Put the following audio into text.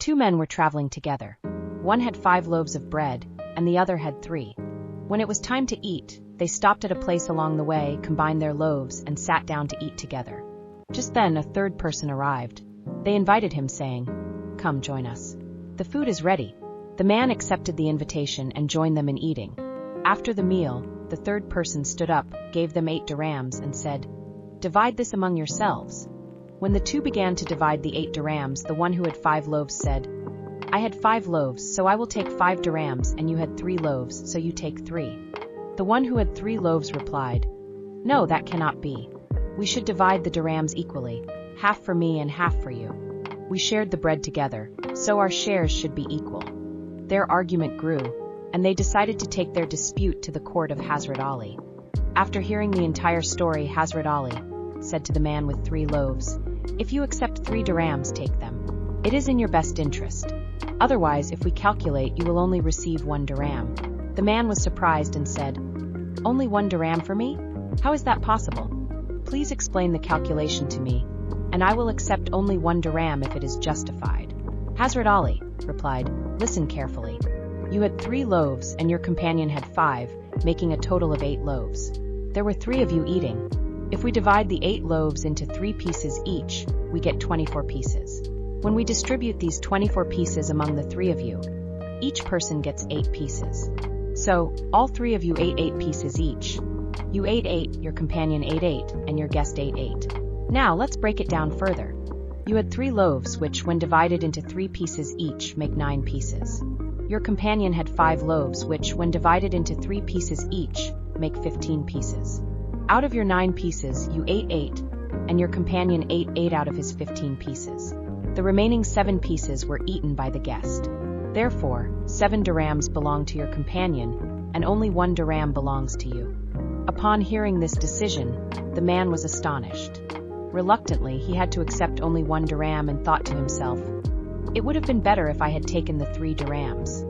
Two men were traveling together. One had 5 loaves of bread, and the other had 3. When it was time to eat, they stopped at a place along the way, combined their loaves, and sat down to eat together. Just then, a third person arrived. They invited him, saying, "Come, join us. The food is ready." The man accepted the invitation and joined them in eating. After the meal, the third person stood up, gave them 8 dirhams, and said, "Divide this among yourselves." When the two began to divide the 8 dirhams, the one who had 5 loaves said, "I had 5 loaves, so I will take 5 dirhams, and you had 3 loaves, so you take 3. The one who had 3 loaves replied, "No, that cannot be. We should divide the dirhams equally, half for me and half for you. We shared the bread together, so our shares should be equal." Their argument grew, and they decided to take their dispute to the court of Hazrat Ali. After hearing the entire story, Hazrat Ali said to the man with 3 loaves, "If you accept 3 dirhams, take them. It is in your best interest. Otherwise, if we calculate, you will only receive 1 dirham." The man was surprised and said, "Only 1 dirham for me? How is that possible? Please explain the calculation to me, and I will accept only 1 dirham if it is justified." Hazrat Ali replied, "Listen carefully. You had 3 loaves and your companion had 5, making a total of 8 loaves. There were 3 of you eating. If we divide the 8 loaves into 3 pieces each, we get 24 pieces. When we distribute these 24 pieces among the 3 of you, each person gets 8 pieces. So, all 3 of you ate 8 pieces each. You ate 8, your companion ate 8, and your guest ate 8. Now, let's break it down further. You had 3 loaves which, when divided into 3 pieces each, make 9 pieces. Your companion had 5 loaves which, when divided into 3 pieces each, make 15 pieces. Out of your 9 pieces, you ate 8, and your companion ate 8 out of his 15 pieces. The remaining 7 pieces were eaten by the guest. Therefore, 7 dirhams belong to your companion, and only 1 dirham belongs to you." Upon hearing this decision, the man was astonished. Reluctantly, he had to accept only 1 dirham and thought to himself, "It would have been better if I had taken the 3 dirhams."